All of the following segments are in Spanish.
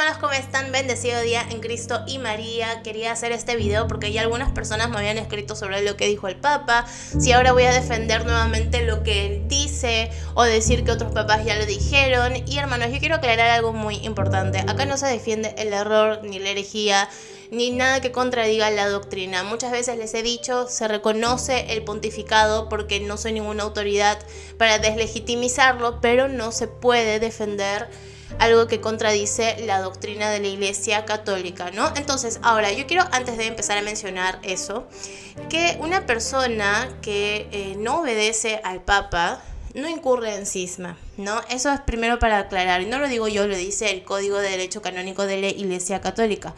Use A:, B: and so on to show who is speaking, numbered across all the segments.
A: hermanos, ¿cómo están? Bendecido día en Cristo y María. Quería hacer este video porque ya algunas personas me habían escrito sobre lo que dijo el Papa. Si ahora voy a defender nuevamente lo que él dice o decir que otros papas ya lo dijeron. Y hermanos, yo quiero aclarar algo muy importante. Acá no se defiende el error ni la herejía ni nada que contradiga la doctrina. Muchas veces les he dicho, se reconoce el pontificado porque no soy ninguna autoridad para deslegitimizarlo, pero no se puede defender algo que contradice la doctrina de la Iglesia Católica, ¿no? Entonces, ahora, yo quiero, antes de empezar a mencionar eso, que una persona que no obedece al Papa no incurre en cisma, ¿no? Eso es primero para aclarar, y no lo digo yo, lo dice el Código de Derecho Canónico de la Iglesia Católica.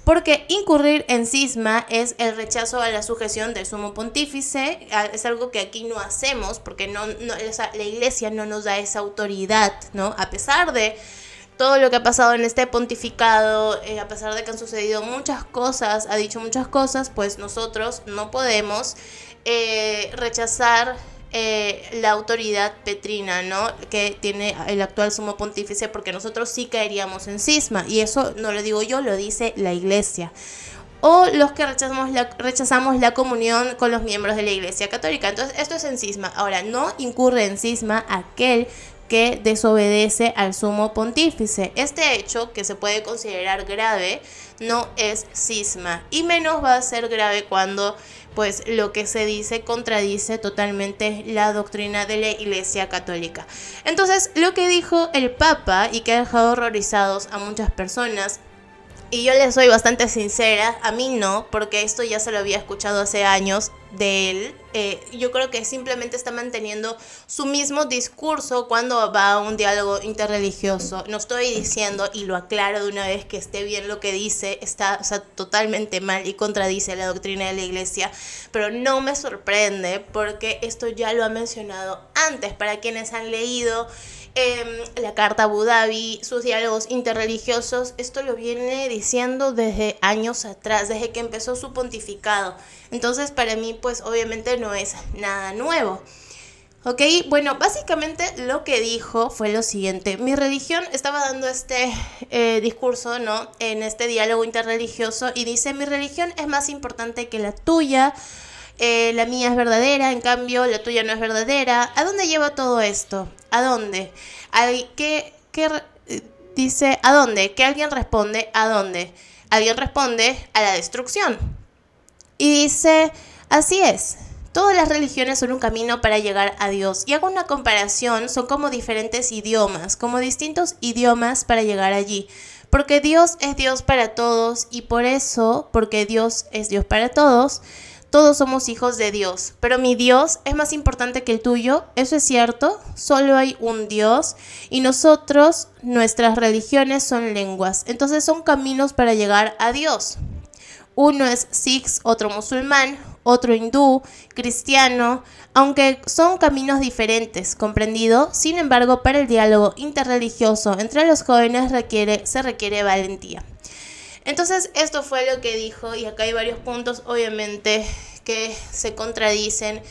A: Porque incurrir en cisma es el rechazo a la sujeción del sumo pontífice, es algo que aquí no hacemos porque la Iglesia no nos da esa autoridad, ¿no? A pesar de todo lo que ha pasado en este pontificado, a pesar de que han sucedido muchas cosas, ha dicho muchas cosas, pues nosotros no podemos rechazar la autoridad petrina, ¿no? Que tiene el actual sumo pontífice, porque nosotros sí caeríamos en cisma, y eso no lo digo yo, lo dice la Iglesia. O los que rechazamos la comunión con los miembros de la Iglesia Católica. Entonces, esto es en cisma. Ahora, no incurre en cisma aquel que desobedece al sumo pontífice. Este hecho, que se puede considerar grave, no es cisma, y menos va a ser grave cuando pues lo que se dice contradice totalmente la doctrina de la Iglesia Católica. Entonces, lo que dijo el Papa y que ha dejado horrorizados a muchas personas, y yo les soy bastante sincera, a mí no, porque esto ya se lo había escuchado hace años de él. Yo creo que simplemente está manteniendo su mismo discurso cuando va a un diálogo interreligioso. No estoy diciendo, y lo aclaro de una vez, que esté bien lo que dice, está, o sea, totalmente mal y contradice la doctrina de la Iglesia, pero no me sorprende porque esto ya lo ha mencionado antes. Para quienes han leído la Carta a Abu Dhabi, sus diálogos interreligiosos, esto lo viene diciendo desde años atrás, desde que empezó su pontificado. Entonces, para mí, pues obviamente no es nada nuevo. Ok, bueno, básicamente lo que dijo fue lo siguiente. Mi religión, estaba dando este discurso, ¿no? En este diálogo interreligioso, y dice: mi religión es más importante que la tuya. La mía es verdadera, en cambio la tuya no es verdadera. ¿A dónde lleva todo esto? ¿A dónde? Dice, ¿a dónde? Que alguien responde, ¿a dónde? Alguien responde, a la destrucción. Y dice, así es. Todas las religiones son un camino para llegar a Dios. Y hago una comparación, son como diferentes idiomas, como distintos idiomas para llegar allí. Porque Dios es Dios para todos, y por eso, porque Dios es Dios para todos somos hijos de Dios. Pero mi Dios es más importante que el tuyo, eso es cierto, solo hay un Dios, y nosotros, nuestras religiones son lenguas, entonces son caminos para llegar a Dios. Uno es Sikh, otro musulmán, otro hindú, cristiano, aunque son caminos diferentes, ¿comprendido? Sin embargo, para el diálogo interreligioso entre los jóvenes se requiere valentía. Entonces, esto fue lo que dijo, y acá hay varios puntos, obviamente, que se contradicen.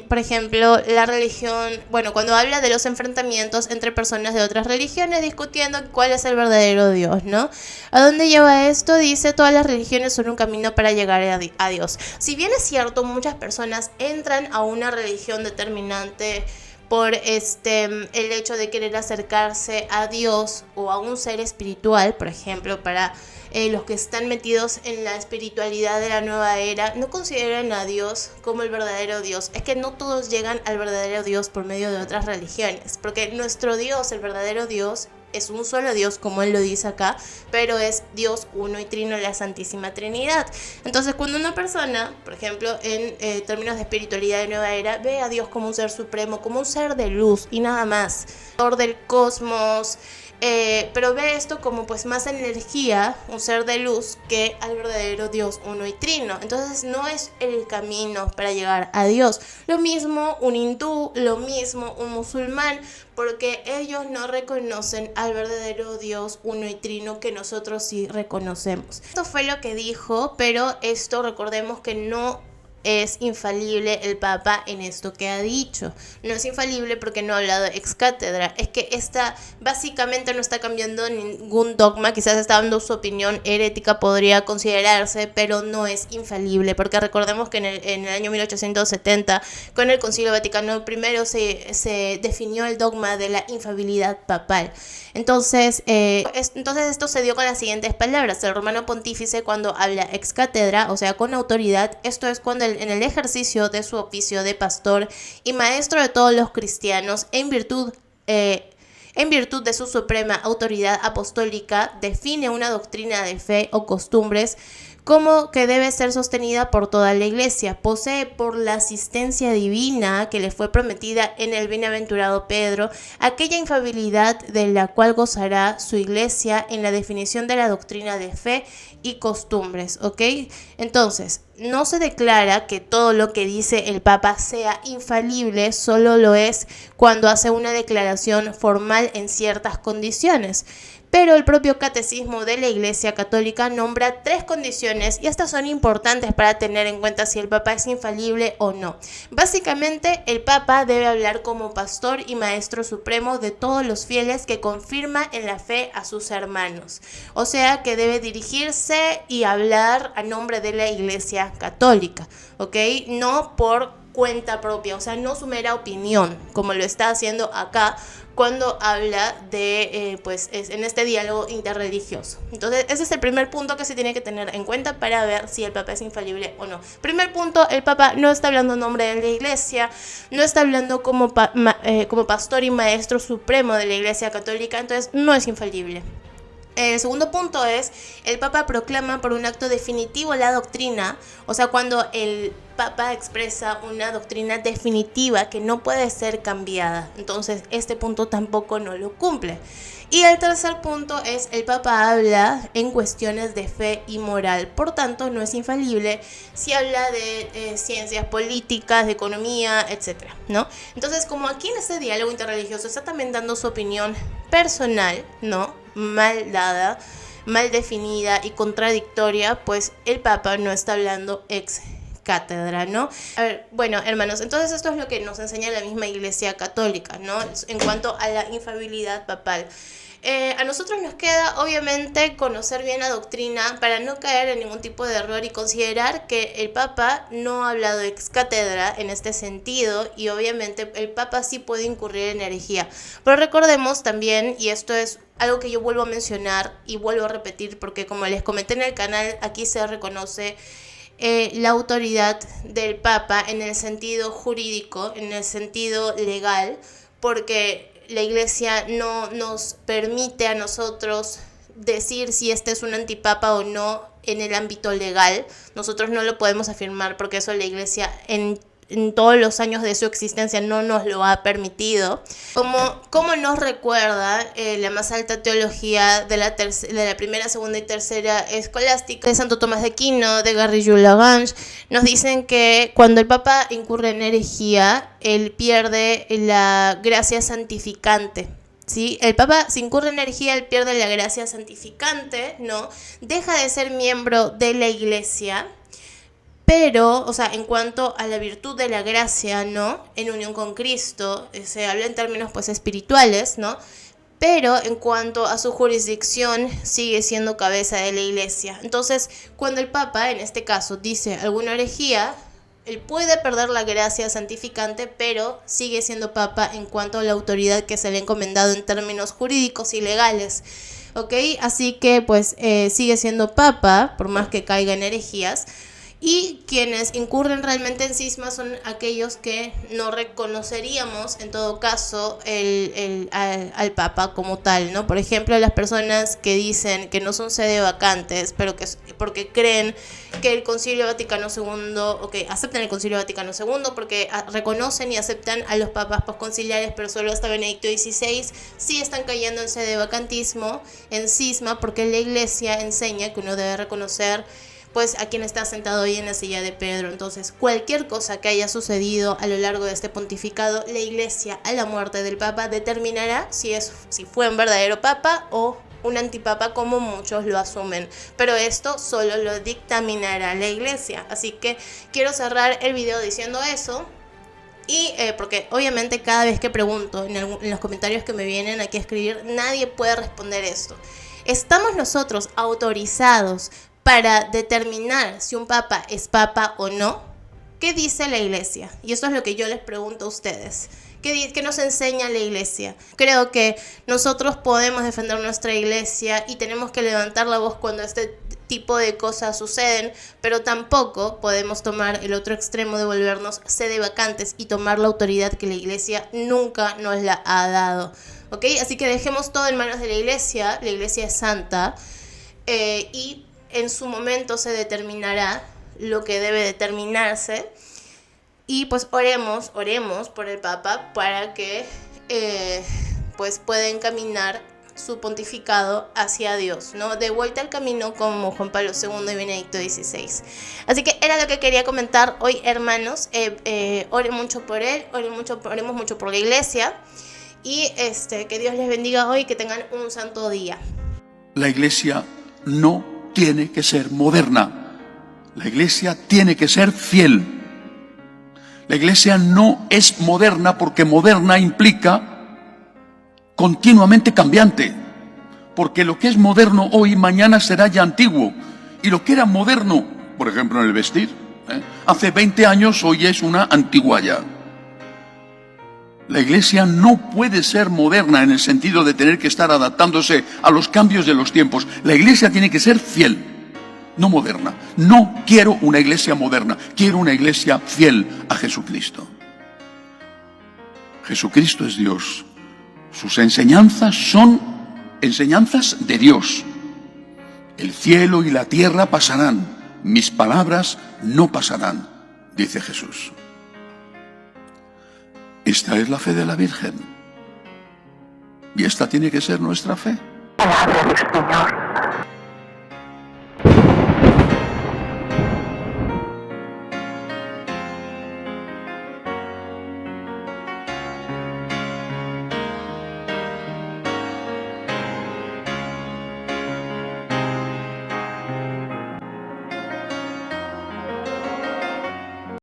A: Por ejemplo, la religión, bueno, cuando habla de los enfrentamientos entre personas de otras religiones discutiendo cuál es el verdadero Dios, ¿no? ¿A dónde lleva esto? Dice, todas las religiones son un camino para llegar a Dios. Si bien es cierto, muchas personas entran a una religión determinante por el hecho de querer acercarse a Dios o a un ser espiritual, por ejemplo, para los que están metidos en la espiritualidad de la nueva era, no consideran a Dios como el verdadero Dios. Es que no todos llegan al verdadero Dios por medio de otras religiones, porque nuestro Dios, el verdadero Dios, es un solo Dios, como él lo dice acá, pero es Dios uno y trino, la Santísima Trinidad. Entonces, cuando una persona, por ejemplo, en términos de espiritualidad de nueva era, ve a Dios como un ser supremo, como un ser de luz y nada más, Creador del cosmos, pero ve esto como pues más energía, un ser de luz, que al verdadero Dios uno y trino. Entonces no es el camino para llegar a Dios. Lo mismo un hindú, lo mismo un musulmán, porque ellos no reconocen al verdadero Dios uno y trino que nosotros sí reconocemos. Esto fue lo que dijo, pero esto recordemos que no es infalible el Papa en esto que ha dicho. No es infalible porque no ha hablado ex cátedra. Es que esta básicamente no está cambiando ningún dogma, quizás está dando su opinión herética, podría considerarse, pero no es infalible, porque recordemos que en el año 1870, con el Concilio Vaticano I, se definió el dogma de la infalibilidad papal. Entonces esto se dio con las siguientes palabras. El romano pontífice, cuando habla ex cátedra, o sea, con autoridad, esto es cuando en el ejercicio de su oficio de pastor y maestro de todos los cristianos, en virtud de su suprema autoridad apostólica, define una doctrina de fe o costumbres como que debe ser sostenida por toda la Iglesia. Posee por la asistencia divina que le fue prometida en el bienaventurado Pedro aquella infalibilidad de la cual gozará su Iglesia en la definición de la doctrina de fe y costumbres, ¿ok? Entonces, no se declara que todo lo que dice el Papa sea infalible, solo lo es cuando hace una declaración formal en ciertas condiciones. Pero el propio Catecismo de la Iglesia Católica nombra 3 condiciones y estas son importantes para tener en cuenta si el Papa es infalible o no. Básicamente, el Papa debe hablar como pastor y maestro supremo de todos los fieles que confirma en la fe a sus hermanos. O sea que debe dirigirse y hablar a nombre de la Iglesia Católica, ¿ok? No por cuenta propia, o sea, no su mera opinión, como lo está haciendo acá cuando habla de, en este diálogo interreligioso. Entonces, ese es el primer punto que se tiene que tener en cuenta para ver si el Papa es infalible o no. Primer punto, el Papa no está hablando en nombre de la Iglesia, no está hablando como pastor y maestro supremo de la Iglesia Católica, entonces no es infalible. El segundo punto es, el Papa proclama por un acto definitivo la doctrina, o sea, cuando el Papa expresa una doctrina definitiva que no puede ser cambiada. Entonces, este punto tampoco no lo cumple. Y el tercer punto es, el Papa habla en cuestiones de fe y moral, por tanto, no es infalible si habla de ciencias políticas, de economía, etc., ¿no? Entonces, como aquí en este diálogo interreligioso está también dando su opinión personal, ¿no?, mal dada, mal definida y contradictoria, pues el Papa no está hablando ex cátedra, ¿no? A ver, bueno, hermanos, entonces esto es lo que nos enseña la misma Iglesia Católica, ¿no?, en cuanto a la infalibilidad papal. A nosotros nos queda, obviamente, conocer bien la doctrina para no caer en ningún tipo de error y considerar que el Papa no ha hablado ex cátedra en este sentido y obviamente el Papa sí puede incurrir en herejía. Pero recordemos también, y esto es algo que yo vuelvo a mencionar y vuelvo a repetir porque como les comenté en el canal, aquí se reconoce la autoridad del Papa en el sentido jurídico, en el sentido legal, porque la Iglesia no nos permite a nosotros decir si este es un antipapa o no en el ámbito legal. Nosotros no lo podemos afirmar porque eso la Iglesia en todos los años de su existencia no nos lo ha permitido. Como nos recuerda la más alta teología de la primera, segunda y tercera escolástica de Santo Tomás de Aquino, de Garrigou-Lagrange, nos dicen que cuando el Papa incurre en herejía, él pierde la gracia santificante. ¿Sí? El Papa, si incurre en herejía, él pierde la gracia santificante, ¿no? Deja de ser miembro de la Iglesia. Pero, o sea, en cuanto a la virtud de la gracia, ¿no?, en unión con Cristo, se habla en términos pues espirituales, ¿no? Pero en cuanto a su jurisdicción, sigue siendo cabeza de la Iglesia. Entonces, cuando el Papa, en este caso, dice alguna herejía, él puede perder la gracia santificante, pero sigue siendo Papa en cuanto a la autoridad que se le ha encomendado en términos jurídicos y legales. ¿Ok? Así que, pues, sigue siendo Papa, por más que caiga en herejías. Y quienes incurren realmente en cisma son aquellos que no reconoceríamos en todo caso al Papa como tal, ¿no? Por ejemplo, las personas que dicen que no son sedevacantes, pero porque creen que el Concilio Vaticano II, o que aceptan el Concilio Vaticano II porque reconocen y aceptan a los papas posconciliares, pero solo hasta Benedicto XVI, sí están cayendo en sedevacantismo, en cisma, porque la Iglesia enseña que uno debe reconocer pues a quien está sentado hoy en la silla de Pedro. Entonces, cualquier cosa que haya sucedido a lo largo de este pontificado, la Iglesia a la muerte del Papa determinará si fue un verdadero Papa o un antipapa como muchos lo asumen, pero esto solo lo dictaminará la iglesia. Así que quiero cerrar el video diciendo eso. Y porque obviamente cada vez que pregunto en los comentarios que me vienen aquí a escribir, nadie puede responder esto. ¿Estamos nosotros autorizados para determinar si un papa es papa o no? ¿Qué dice la iglesia? Y eso es lo que yo les pregunto a ustedes. ¿Qué nos enseña la iglesia? Creo que nosotros podemos defender nuestra iglesia y tenemos que levantar la voz cuando este tipo de cosas suceden, pero tampoco podemos tomar el otro extremo de volvernos sedevacantes y tomar la autoridad que la iglesia nunca nos la ha dado. ¿Ok? Así que dejemos todo en manos de la iglesia es santa, y en su momento se determinará lo que debe determinarse. Y pues oremos por el Papa para que pues pueda encaminar su pontificado hacia Dios, ¿no? De vuelta al camino como Juan Pablo II y Benedicto XVI. Así que era lo que quería comentar hoy, hermanos. Oren mucho por él, oremos mucho por la iglesia. Y que Dios les bendiga hoy y que tengan un santo día.
B: La iglesia no tiene que ser moderna. La iglesia tiene que ser fiel. La iglesia no es moderna porque moderna implica continuamente cambiante. Porque lo que es moderno hoy, mañana será ya antiguo. Y lo que era moderno, por ejemplo en el vestir, hace 20 años, hoy es una antigualla. La iglesia no puede ser moderna en el sentido de tener que estar adaptándose a los cambios de los tiempos. La iglesia tiene que ser fiel. No moderna. No quiero una iglesia moderna, quiero una iglesia fiel a Jesucristo. Jesucristo es Dios. Sus enseñanzas son enseñanzas de Dios. El cielo y la tierra pasarán, mis palabras no pasarán, dice Jesús. Esta es la fe de la Virgen. Y esta tiene que ser nuestra fe.
C: Palabra del Señor.